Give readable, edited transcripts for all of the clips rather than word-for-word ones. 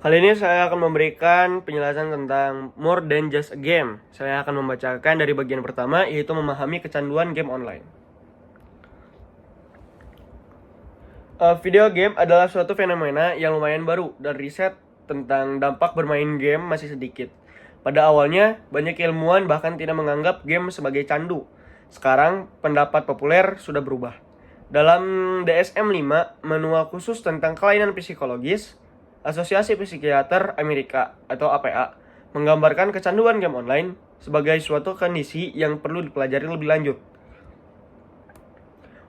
Kali ini saya akan memberikan penjelasan tentang More Than Just a Game. Saya akan membacakan dari bagian pertama, yaitu memahami kecanduan game online. Video game adalah suatu fenomena yang lumayan baru, dan riset tentang dampak bermain game masih sedikit. Pada awalnya, banyak ilmuwan bahkan tidak menganggap game sebagai candu. Sekarang, pendapat populer sudah berubah. Dalam DSM-5, manual khusus tentang kelainan psikologis, Asosiasi Psikiater Amerika atau APA menggambarkan kecanduan game online sebagai suatu kondisi yang perlu dipelajari lebih lanjut.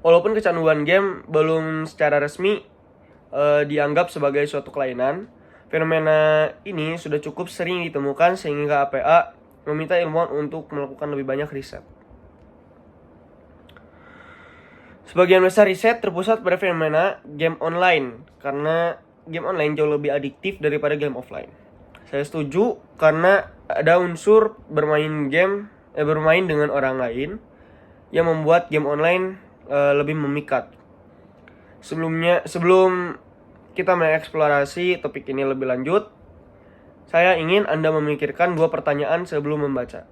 Walaupun kecanduan game belum secara resmi dianggap sebagai suatu kelainan, fenomena ini sudah cukup sering ditemukan sehingga APA meminta ilmuwan untuk melakukan lebih banyak riset. Sebagian besar riset terpusat pada fenomena game online karena game online jauh lebih adiktif daripada game offline. Saya setuju karena ada unsur bermain dengan orang lain yang membuat game online lebih memikat. Sebelum kita mengeksplorasi topik ini lebih lanjut, saya ingin Anda memikirkan dua pertanyaan sebelum membaca.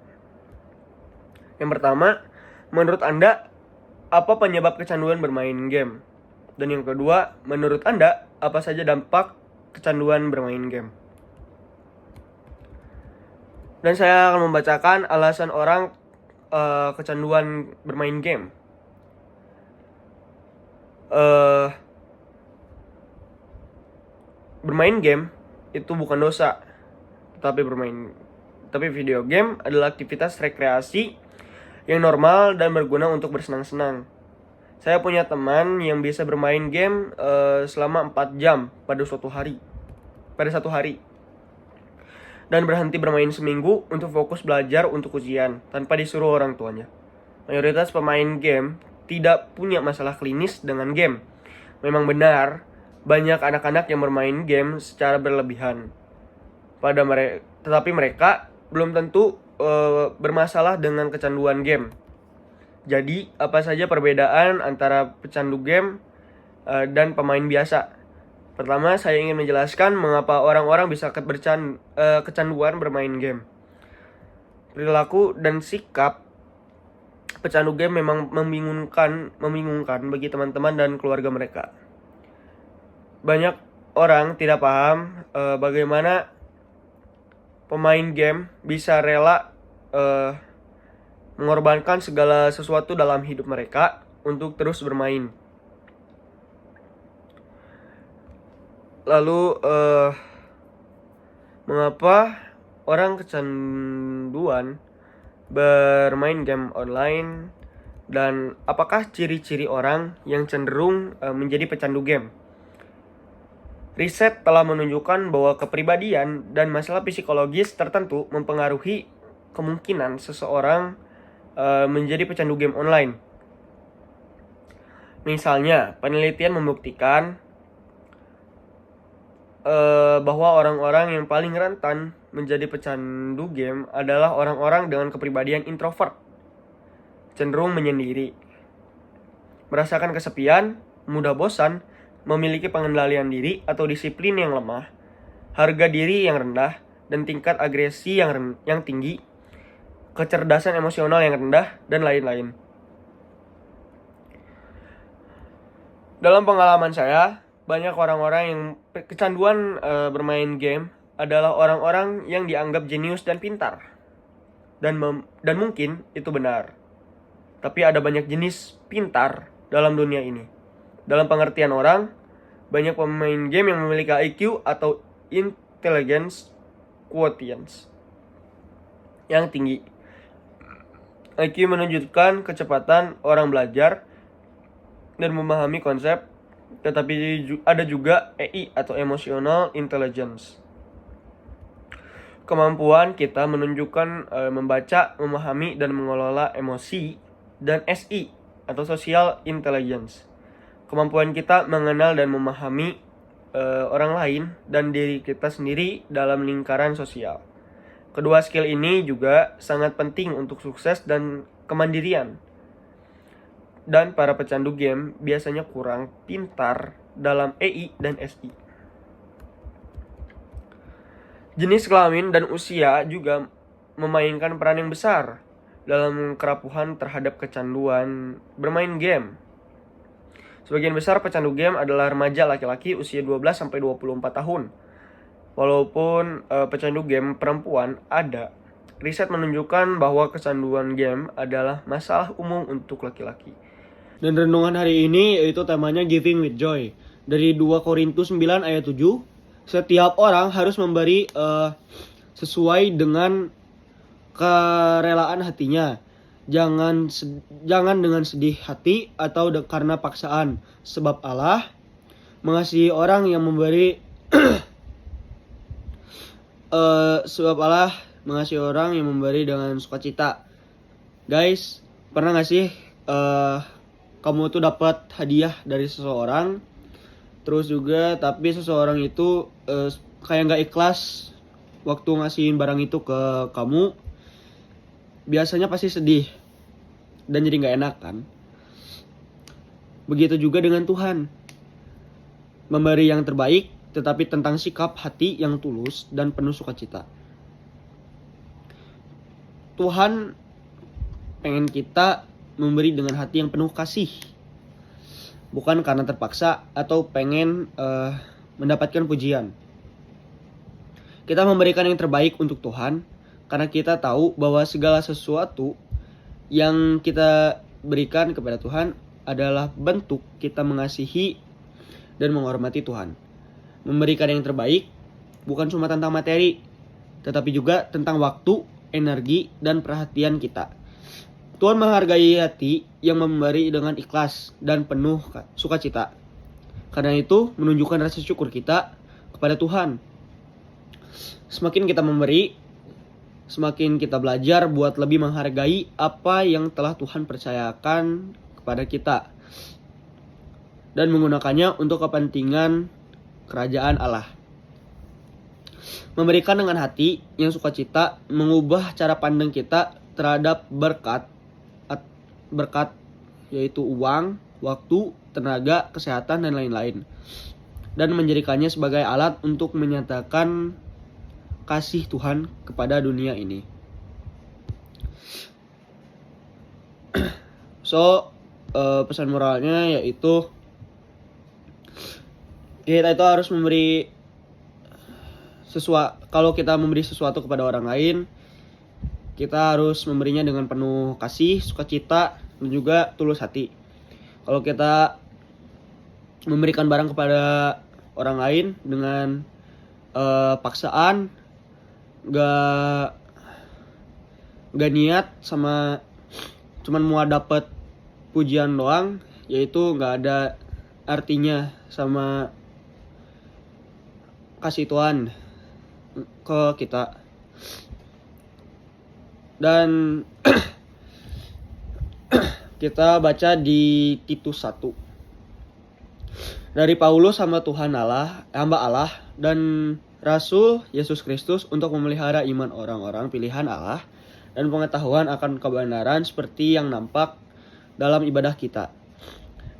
Yang pertama, menurut Anda, apa penyebab kecanduan bermain game? Dan yang kedua, menurut Anda, apa saja dampak kecanduan bermain game? Dan saya akan membacakan alasan orang kecanduan bermain game. Bermain game itu bukan dosa, tapi video game adalah aktivitas rekreasi yang normal dan berguna untuk bersenang-senang. Saya punya teman yang bisa bermain game selama 4 jam pada satu hari. Dan berhenti bermain seminggu untuk fokus belajar untuk ujian tanpa disuruh orang tuanya. Mayoritas pemain game tidak punya masalah klinis dengan game. Memang benar, banyak anak-anak yang bermain game secara berlebihan. Tetapi mereka belum tentu bermasalah dengan kecanduan game. Jadi, apa saja perbedaan antara pecandu game dan pemain biasa? Pertama, saya ingin menjelaskan mengapa orang-orang bisa kecanduan bermain game. Perilaku dan sikap pecandu game memang membingungkan bagi teman-teman dan keluarga mereka. Banyak orang tidak paham bagaimana pemain game bisa rela mengorbankan segala sesuatu dalam hidup mereka untuk terus bermain. Lalu, mengapa orang kecanduan bermain game online, dan apakah ciri-ciri orang yang cenderung menjadi pecandu game? Riset telah menunjukkan bahwa kepribadian dan masalah psikologis tertentu mempengaruhi kemungkinan seseorang menjadi pecandu game online. Misalnya, penelitian membuktikan bahwa orang-orang yang paling rentan menjadi pecandu game adalah orang-orang dengan kepribadian introvert, cenderung menyendiri, merasakan kesepian, mudah bosan, memiliki pengendalian diri atau disiplin yang lemah, harga diri yang rendah, dan tingkat agresi yang tinggi, kecerdasan emosional yang rendah, dan lain-lain. Dalam pengalaman saya, banyak orang-orang yang kecanduan bermain game adalah orang-orang yang dianggap jenius dan pintar. Dan mungkin itu benar. Tapi ada banyak jenis pintar dalam dunia ini. Dalam pengertian orang, banyak pemain game yang memiliki IQ atau Intelligence Quotient yang tinggi. IQ menunjukkan kecepatan orang belajar dan memahami konsep, tetapi ada juga EI atau Emotional Intelligence. Kemampuan kita menunjukkan membaca, memahami, dan mengelola emosi, dan SI atau Social Intelligence. Kemampuan kita mengenal dan memahami orang lain dan diri kita sendiri dalam lingkaran sosial. Kedua skill ini juga sangat penting untuk sukses dan kemandirian. Dan para pecandu game biasanya kurang pintar dalam EI dan SI. Jenis kelamin dan usia juga memainkan peran yang besar dalam kerapuhan terhadap kecanduan bermain game. Sebagian besar pecandu game adalah remaja laki-laki usia 12-24 tahun. Walaupun pecandu game perempuan ada, riset menunjukkan bahwa kecanduan game adalah masalah umum untuk laki-laki. Dan renungan hari ini yaitu temanya Giving with Joy. Dari 2 Korintus 9 ayat 7, setiap orang harus memberi sesuai dengan kerelaan hatinya. Jangan dengan sedih hati atau karena paksaan, sebab Allah mengasihi orang yang memberi sebab Allah mengasihi orang yang memberi dengan sukacita. Guys, pernah gak sih kamu tuh dapat hadiah dari seseorang, terus juga tapi seseorang itu kayak gak ikhlas waktu ngasihin barang itu ke kamu? Biasanya pasti sedih dan jadi gak enak kan? Begitu juga dengan Tuhan, memberi yang terbaik tetapi tentang sikap hati yang tulus dan penuh sukacita. Tuhan pengen kita memberi dengan hati yang penuh kasih, bukan karena terpaksa atau pengen mendapatkan pujian. Kita memberikan yang terbaik untuk Tuhan karena kita tahu bahwa segala sesuatu yang kita berikan kepada Tuhan adalah bentuk kita mengasihi dan menghormati Tuhan. Memberikan yang terbaik bukan cuma tentang materi, tetapi juga tentang waktu, energi, dan perhatian kita. Tuhan menghargai hati yang memberi dengan ikhlas dan penuh sukacita. Karena itu menunjukkan rasa syukur kita kepada Tuhan. Semakin kita memberi, semakin kita belajar buat lebih menghargai apa yang telah Tuhan percayakan kepada kita dan menggunakannya untuk kepentingan kerajaan Allah. Memberikan dengan hati yang sukacita mengubah cara pandang kita terhadap berkat yaitu uang, waktu, tenaga, kesehatan, dan lain-lain, dan menjadikannya sebagai alat untuk menyatakan kasih Tuhan kepada dunia ini. Pesan moralnya yaitu kita itu harus memberi sesuatu. Kalau kita memberi sesuatu kepada orang lain, kita harus memberinya dengan penuh kasih, sukacita, dan juga tulus hati. Kalau kita memberikan barang kepada orang lain dengan paksaan, gak niat, sama cuman mau dapet pujian doang, yaitu gak ada artinya sama kasih Tuhan ke kita. Dan kita baca di Titus 1. Dari Paulus hamba Allah dan Rasul Yesus Kristus untuk memelihara iman orang-orang pilihan Allah dan pengetahuan akan kebenaran seperti yang nampak dalam ibadah kita,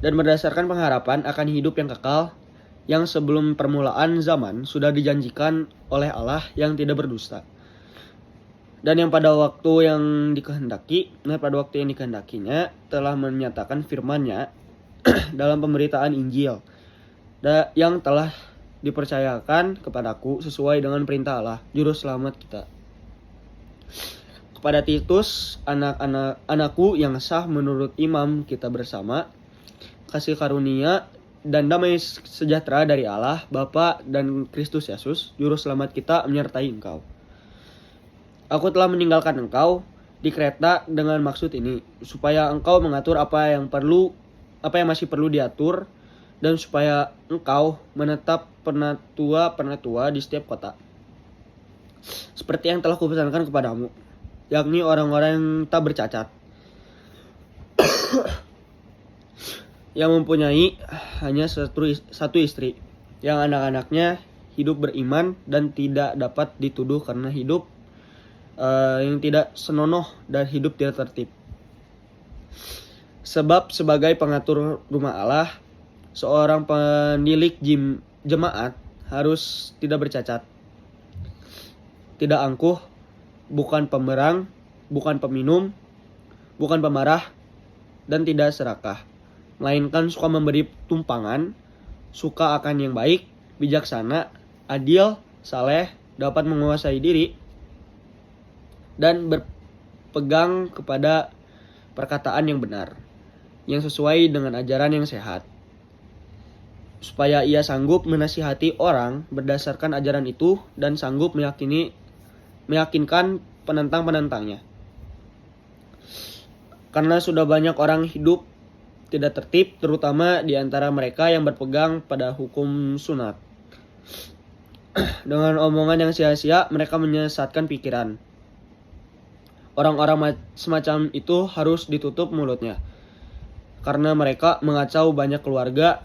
dan berdasarkan pengharapan akan hidup yang kekal yang sebelum permulaan zaman sudah dijanjikan oleh Allah yang tidak berdusta, dan yang pada waktu yang dikehendakinya telah menyatakan firman-Nya dalam pemberitaan Injil yang telah dipercayakan kepadaku sesuai dengan perintah Allah juru selamat kita. Kepada Titus, anakku yang sah menurut imam kita bersama, kasih karunia dan damai sejahtera dari Allah Bapa dan Kristus Yesus juru selamat kita menyertai engkau. Aku telah meninggalkan engkau di Kreta dengan maksud ini, supaya engkau mengatur apa yang masih perlu diatur, dan supaya engkau menetap penatua di setiap kota, seperti yang telah kupesankan kepadamu, yakni orang-orang yang tak bercacat, yang mempunyai hanya satu istri, yang anak-anaknya hidup beriman dan tidak dapat dituduh karena hidup yang tidak senonoh dan hidup tidak tertib. Sebab sebagai pengatur rumah Allah, seorang penilik jemaat harus tidak bercacat, tidak angkuh, bukan pemberang, bukan peminum, bukan pemarah, dan tidak serakah, melainkan suka memberi tumpangan, suka akan yang baik, bijaksana, adil, saleh, dapat menguasai diri, dan berpegang kepada perkataan yang benar, yang sesuai dengan ajaran yang sehat, supaya ia sanggup menasihati orang berdasarkan ajaran itu dan sanggup meyakinkan penentang-penentangnya. Karena sudah banyak orang hidup tidak tertib, terutama di antara mereka yang berpegang pada hukum sunat. Dengan omongan yang sia-sia, mereka menyesatkan pikiran. Orang-orang semacam itu harus ditutup mulutnya, karena mereka mengacau banyak keluarga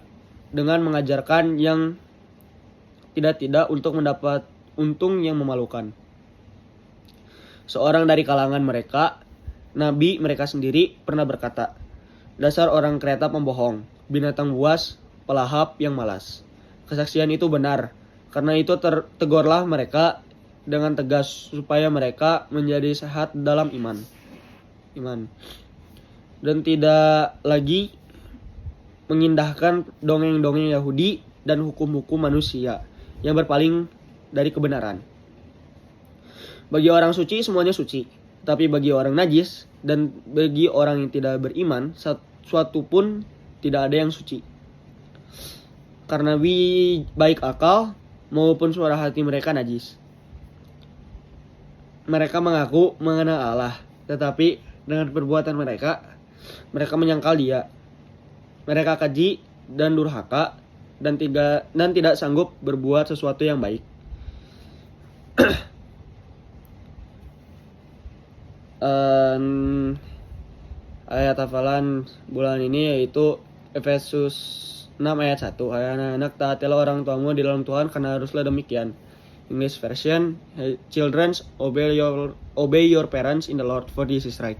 dengan mengajarkan yang tidak-tidak untuk mendapat untung yang memalukan. Seorang dari kalangan mereka, nabi mereka sendiri, pernah berkata, "Dasar orang kereta pembohong, binatang buas, pelahap yang malas." Kesaksian itu benar. Karena itu tegurlah mereka dengan tegas supaya mereka menjadi sehat dalam iman. Dan tidak lagi mengindahkan dongeng-dongeng Yahudi dan hukum-hukum manusia yang berpaling dari kebenaran. Bagi orang suci semuanya suci, tapi bagi orang najis dan bagi orang yang tidak beriman suatu pun tidak ada yang suci. Karena baik akal maupun suara hati mereka najis. Mereka mengaku mengenal Allah, tetapi dengan perbuatan mereka menyangkal Dia. Mereka keji dan durhaka dan tidak sanggup berbuat sesuatu yang baik. Ayat hafalan bulan ini yaitu Efesus 6 ayat 1. Hai anak-anak, taatilah orang tuamu di dalam Tuhan, karena haruslah demikian. English version, children, obey your parents in the Lord, for this is right.